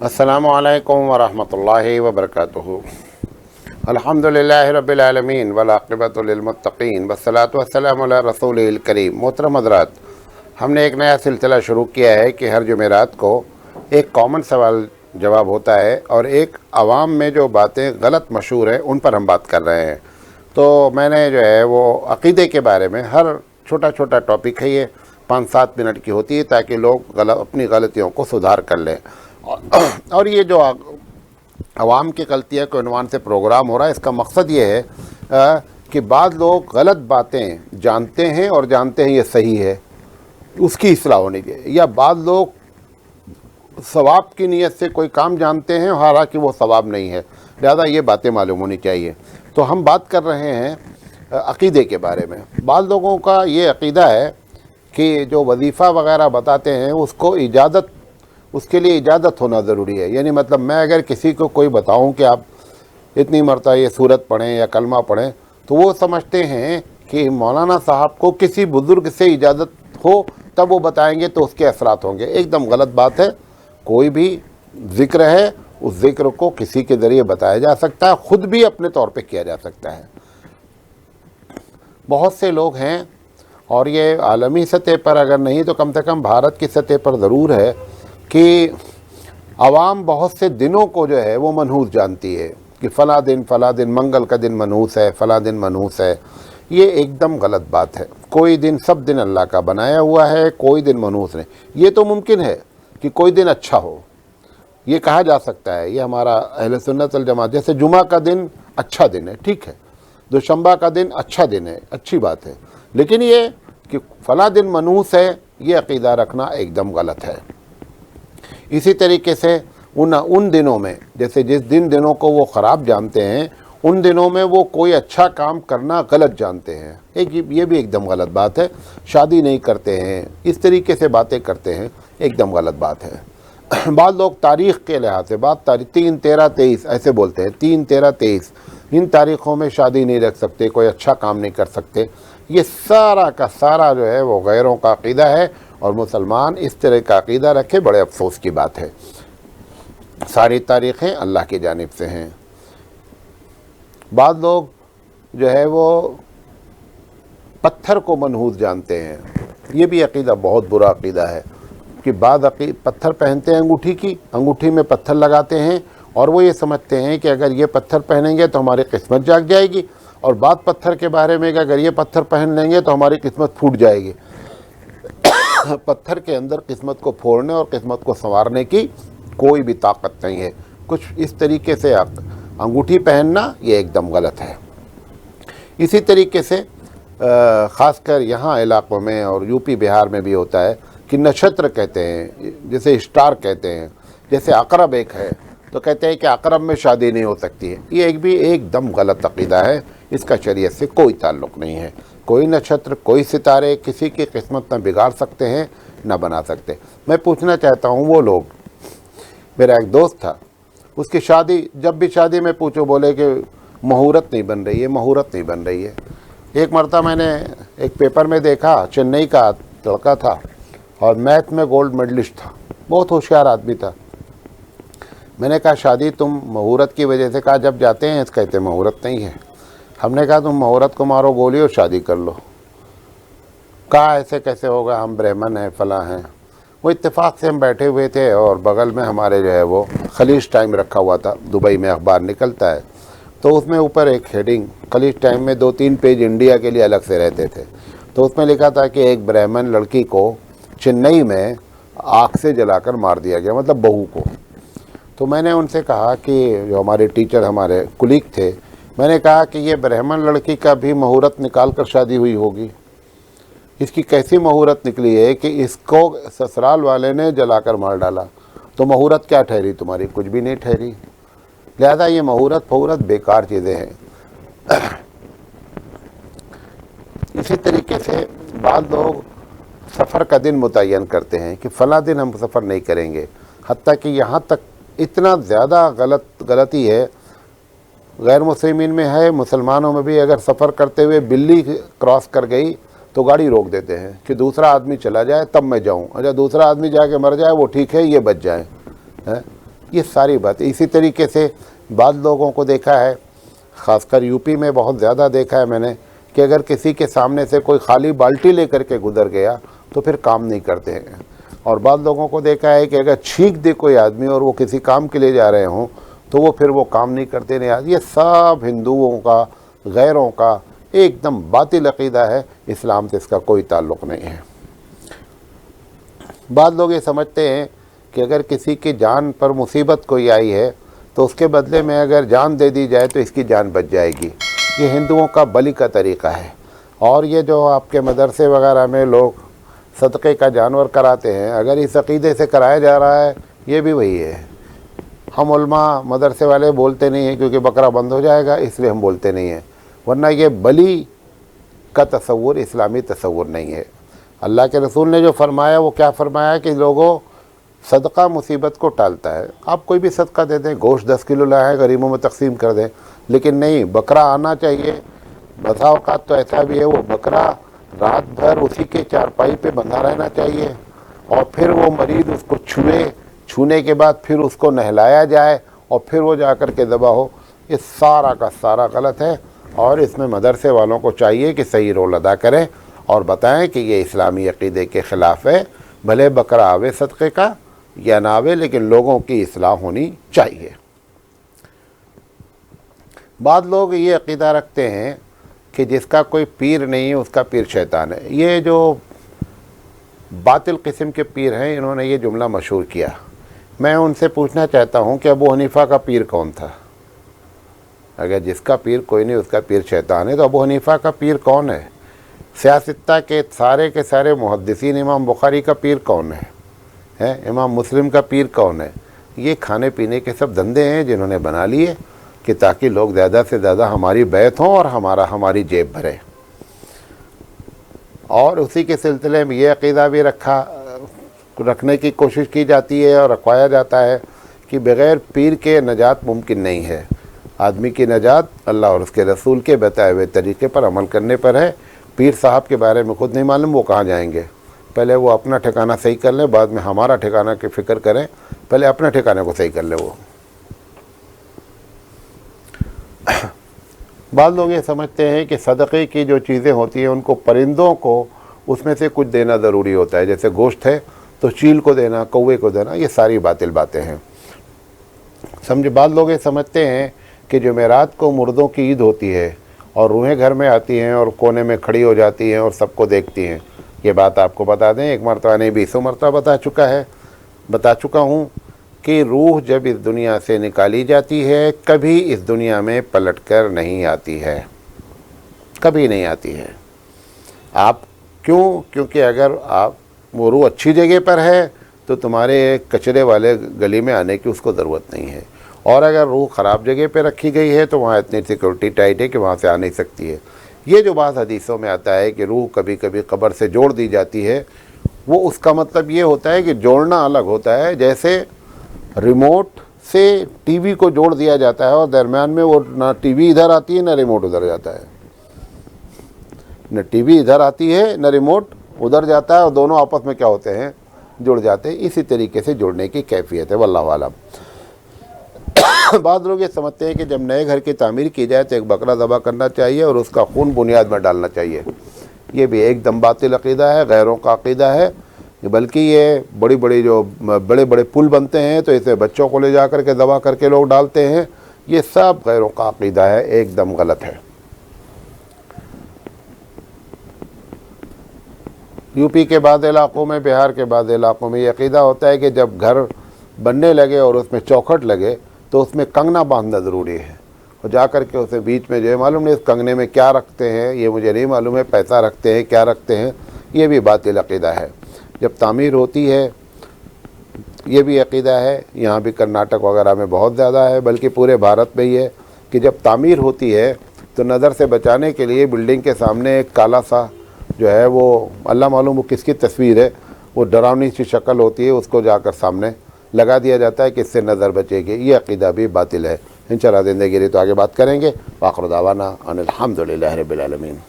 अस्सलामु अलैकुम वरहमतुल्लाहि वबरकातुहू। अल्हम्दुलिल्लाहि रब्बिल आलमीन वल आक़िबतु लिल मुत्तक़ीन वस्सलातु वस्सलामु अला रसूलिल करीम। मोहतरम हज़रात, हमने एक नया सिलसिला शुरू किया है कि हर जुमेरात को एक कॉमन सवाल जवाब होता है और एक आवाम में जो बातें गलत मशहूर हैं उन पर हम बात कर रहे हैं। तो मैंने जो है वो अक़ीदे के बारे में हर छोटा छोटा टॉपिक है, ये 5-7 मिनट की होती है ताकि लोग अपनी गलतियों को सुधार कर लें। और ये जो अवाम की गलतियाँ के उन्वान से प्रोग्राम हो रहा है, इसका मकसद ये है कि बाद लोग गलत बातें जानते हैं और जानते हैं ये सही है, उसकी इस्लाह होनी चाहिए, या बाद लोग सवाब की नीयत से कोई काम जानते हैं हालांकि वो सवाब नहीं है, लिहाजा ये बातें मालूम होनी चाहिए। तो हम बात कर रहे हैं अक़ीदे के बारे में। बाद लोगों का ये अक़ीदा है कि जो वजीफ़ा वगैरह बताते हैं उसके लिए इजाज़त होना ज़रूरी है। यानी मतलब मैं अगर किसी को कोई बताऊं कि आप इतनी मरतबा ये सूरत पढ़ें या कलमा पढ़ें, तो वो समझते हैं कि मौलाना साहब को किसी बुज़ुर्ग से इजाज़त हो तब वो बताएंगे तो उसके असरात होंगे। एकदम गलत बात है। कोई भी ज़िक्र है, उस ज़िक्र को किसी के ज़रिए बताया जा सकता है, ख़ुद भी अपने तौर पे किया जा सकता है। बहुत से लोग हैं, और ये आलमी सतह पर अगर नहीं तो कम से कम भारत की सतह पर ज़रूर है कि आवाम बहुत से दिनों को जो है वो मनहूस जानती है कि फ़ला दिन मंगल का दिन मनहूस है, फ़ला दिन मनहूस है। ये एकदम गलत बात है। कोई दिन, सब दिन अल्लाह का बनाया हुआ है, कोई दिन मनहूस नहीं। ये तो मुमकिन है कि कोई दिन अच्छा हो, ये कहा जा सकता है। ये हमारा अहले सुन्नत वल जमात, जैसे जुमा का दिन अच्छा दिन है, ठीक है, दोशंबा का दिन अच्छा दिन है, अच्छी बात है। लेकिन ये कि फ़ला दिन मनहूस है, ये अक़ीदा रखना एकदम गलत है। इसी तरीके से उन दिनों में, जैसे जिस दिनों को वो ख़राब जानते हैं, उन दिनों में वो कोई अच्छा काम करना गलत जानते हैं। ये भी एकदम गलत बात है। शादी नहीं करते हैं, इस तरीके से बातें करते हैं, एकदम गलत बात है। बाद लोग तारीख़ के लिहाज से 3, 13, 23 ऐसे बोलते हैं, 3, 13, 23 इन तारीख़ों में शादी नहीं रख सकते, कोई अच्छा काम नहीं कर सकते। ये सारा का सारा जो है वो गैरों का अक़ीदा है, और मुसलमान इस तरह का अक़ीदा रखे, बड़े अफसोस की बात है। सारी तारीख़ें अल्लाह की जानिब से हैं। बाद लोग जो है वो पत्थर को मनहूस जानते हैं। ये भी अक़ीदा बहुत बुरा अक़ीदा है कि बाद पत्थर पहनते हैं, अंगूठी में पत्थर लगाते हैं, और वो ये समझते हैं कि अगर ये पत्थर पहनेंगे तो हमारी किस्मत जाग जाएगी, और बाद पत्थर के बारे में कि अगर ये पत्थर पहन लेंगे तो हमारी किस्मत फूट जाएगी। पत्थर के अंदर किस्मत को फोड़ने और किस्मत को संवारने की कोई भी ताकत नहीं है। कुछ इस तरीके से अंगूठी पहनना ये एकदम गलत है। इसी तरीके से ख़ासकर यहाँ इलाक़ों में और यूपी बिहार में भी होता है कि नक्षत्र कहते हैं, जैसे स्टार कहते हैं, जैसे अक़रब एक है तो कहते हैं कि अक़रब में शादी नहीं हो सकती है। ये भी एकदम गलत अक़ीदा है, इसका शरीयत से कोई ताल्लुक़ नहीं है। कोई नक्षत्र, कोई सितारे किसी की किस्मत न बिगाड़ सकते हैं न बना सकते। मैं पूछना चाहता हूँ, वो लोग, मेरा एक दोस्त था, उसकी शादी, जब भी शादी में पूछो बोले कि मुहूर्त नहीं बन रही है, मुहूर्त नहीं बन रही है। एक मरतबा मैंने एक पेपर में देखा, चेन्नई का लड़का था और मैथ में गोल्ड मेडलिस्ट था, बहुत होशियार आदमी था। मैंने कहा शादी तुम मुहूर्त की वजह से, कहा जब जाते हैं कहते मुहूर्त नहीं है। हमने कहा तुम मुहूर्त को मारो गोली और शादी कर लो। कहा ऐसे कैसे होगा, हम ब्राह्मण हैं, फला हैं। वो इत्तेफाक से हम बैठे हुए थे और बगल में हमारे जो है वो खलीज टाइम रखा हुआ था, दुबई में अखबार निकलता है, तो उसमें ऊपर एक हेडिंग, खलीज टाइम में 2-3 पेज इंडिया के लिए अलग से रहते थे, तो उसमें लिखा था कि एक ब्राह्मण लड़की को चेन्नई में आग से जलाकर मार दिया गया, मतलब बहू को। तो मैंने उनसे कहा कि जो हमारे टीचर, हमारे कुलीग थे, मैंने कहा कि ये ब्राह्मण लड़की का भी मुहूर्त निकाल कर शादी हुई होगी। इसकी कैसी मुहूर्त निकली है कि इसको ससुराल वाले ने जलाकर मार डाला, तो मुहूर्त क्या ठहरी तुम्हारी? कुछ भी नहीं ठहरी। लिहाजा ये मुहूर्त बेकार चीज़ें हैं। इसी तरीके से बाद लोग सफ़र का दिन मुतय्यन करते हैं कि फ़ला दिन हम सफ़र नहीं करेंगे, हत्ता कि यहाँ तक इतना ज़्यादा गलती है, गैर मुस्लिमीन में है, मुसलमानों में भी। अगर सफ़र करते हुए बिल्ली क्रॉस कर गई तो गाड़ी रोक देते हैं कि दूसरा आदमी चला जाए तब मैं जाऊं। अच्छा, दूसरा आदमी जाके मर जाए वो ठीक है, ये बच जाए, है? ये सारी बातें। इसी तरीके से बाद लोगों को देखा है, ख़ासकर यूपी में बहुत ज़्यादा देखा है मैंने, कि अगर किसी के सामने से कोई खाली बाल्टी लेकर के गुजर गया तो फिर काम नहीं करते हैं। और बाद लोगों को देखा है कि अगर छींक दे कोई आदमी और वो किसी काम के लिए जा रहे हों तो वो फिर वो काम नहीं करते। नहीं, ये सब हिंदुओं का, गैरों का एकदम बातिल अक़ीदा है, इस्लाम से इसका कोई ताल्लुक़ नहीं है। बाद लोग ये समझते हैं कि अगर किसी की जान पर मुसीबत कोई आई है तो उसके बदले में अगर जान दे दी जाए तो इसकी जान बच जाएगी। ये हिंदुओं का बलि का तरीक़ा है। और ये जो आपके मदरसे वगैरह में लोग सदक़े का जानवर कराते हैं, अगर इस अक़ीदे से कराया जा रहा है, ये भी वही है। हम उलमा मदरसे वाले बोलते नहीं हैं क्योंकि बकरा बंद हो जाएगा, इसलिए हम बोलते नहीं हैं, वरना ये बलि का तसव्वुर इस्लामी तसव्वुर नहीं है। अल्लाह के रसूल ने जो फरमाया वो क्या फरमाया कि लोगों, सदका मुसीबत को टालता है। आप कोई भी सदका दे दें, गोश्त 10 किलो लाए गरीबों में तकसीम कर दें, लेकिन नहीं, बकरा आना चाहिए। बसा औकात तो ऐसा भी है, वो बकरा रात भर उसी के चारपाई पे बंधा रहना चाहिए और फिर वो मरीज़ उसको छूने के बाद फिर उसको नहलाया जाए और फिर वो जा कर के ज़बह हो। ये सारा का सारा गलत है और इसमें मदरसे वालों को चाहिए कि सही रोल अदा करें और बताएं कि ये इस्लामी अक़ीदे के ख़िलाफ़ है। भले बकरा आवे सदक़े का या ना आवे, लेकिन लोगों की इस्लाह होनी चाहिए। बाद लोग ये अक़ीदा रखते हैं कि जिसका कोई पीर नहीं है उसका पीर शैतान है। ये जो बातिल किस्म के पीर हैं, इन्होंने ये जुमला मशहूर किया। मैं उनसे पूछना चाहता हूँ कि अबू हनीफ़ा का पीर कौन था? अगर जिसका पीर कोई नहीं उसका पीर शैतान है, तो अबू हनीफ़ा का पीर कौन है? सियासत्ता के सारे मुहद्दिसीन, इमाम बुखारी का पीर कौन है? इमाम मुस्लिम का पीर कौन है? ये खाने पीने के सब धंधे हैं जिन्होंने बना लिए कि ताकि लोग ज़्यादा से ज़्यादा हमारी बैत हों और हमारी जेब भरें। और उसी के सिलसिले में ये अक़ीदा भी रखने की कोशिश की जाती है और रखवाया जाता है कि बग़ैर पीर के नजात मुमकिन नहीं है। आदमी की नजात अल्लाह और उसके रसूल के बताए हुए तरीके पर अमल करने पर है। पीर साहब के बारे में खुद नहीं मालूम वो कहाँ जाएंगे। पहले वो अपना ठिकाना सही कर लें, बाद में हमारा ठिकाना की फ़िक्र करें। पहले अपने ठिकाने को सही कर ले वो। बाद लोग ये समझते हैं कि सदक़े की जो चीज़ें होती हैं उनको परिंदों को उसमें से कुछ देना ज़रूरी होता है। जैसे गोश्त है तो चील को देना, कौवे को देना, ये सारी बातिल बातें हैं। समझे, बाद लोग ये समझते हैं कि जुमेरात को मुर्दों की ईद होती है और रूहें घर में आती हैं और कोने में खड़ी हो जाती हैं और सबको देखती हैं। ये बात आपको बता दें, एक मरतबा नहीं 20 मरतबा बता चुका हूँ कि रूह जब इस दुनिया से निकाली जाती है कभी इस दुनिया में पलट कर नहीं आती है, कभी नहीं आती है। आप क्यों? क्योंकि अगर आप वो रूह अच्छी जगह पर है तो तुम्हारे कचरे वाले गली में आने की उसको ज़रूरत नहीं है, और अगर रूह ख़राब जगह पे रखी गई है तो वहाँ इतनी सिक्योरिटी टाइट है कि वहाँ से आ नहीं सकती है। ये जो बात हदीसों में आता है कि रूह कभी कभी कब्र से जोड़ दी जाती है, वो उसका मतलब ये होता है कि जोड़ना अलग होता है। जैसे रिमोट से टीवी को जोड़ दिया जाता है और दरमियान में वो ना टीवी इधर आती है ना रिमोट उधर जाता है, न टीवी इधर आती है न रिमोट उधर जाता है, और दोनों आपस में क्या होते हैं, जुड़ जाते हैं। इसी तरीके से जुड़ने की कैफियत है, वल्लाहु आलम। बाद लोग ये समझते हैं कि जब नए घर की तामीर की जाए तो एक बकरा ज़बह करना चाहिए और उसका खून बुनियाद में डालना चाहिए। ये भी एकदम बातिल अक़ीदा है, गैरों का अक़ीदा है। बल्कि ये बड़े बड़े पुल बनते हैं तो इसे बच्चों को ले जा कर के ज़बह करके लोग डालते हैं। ये सब गैरों का अक़ीदा है, एकदम गलत है। यूपी के बाद इलाक़ों में, बिहार के बाद इलाक़ों में ये अक़ीदा होता है कि जब घर बनने लगे और उसमें चौखट लगे तो उसमें कंगना बांधना ज़रूरी है, और जा कर के उसे बीच में जो है मालूम नहीं इस कंगने में क्या रखते हैं, ये मुझे नहीं मालूम है, पैसा रखते हैं क्या रखते हैं, ये भी बातिल अक़ीदा है। जब तामीर होती है, ये भी अक़ीदा है, यहाँ भी कर्नाटक वगैरह में बहुत ज़्यादा है, बल्कि पूरे भारत में ही है कि जब तामीर होती है तो नज़र से बचाने के लिए बिल्डिंग के सामने एक काला सा जो है वो अल्लाह मालूम वो किसकी तस्वीर है, वो डरावनी सी शक्ल होती है, उसको जाकर सामने लगा दिया जाता है कि इससे नज़र बचेगी। ये अक़ीदा भी बातिल है। इंशाअल्लाह ज़िंदगी रही तो आगे बात करेंगे। वाखिर दावाना अनिल हम्दुलिल्लाहि रब्बिल आलमीन।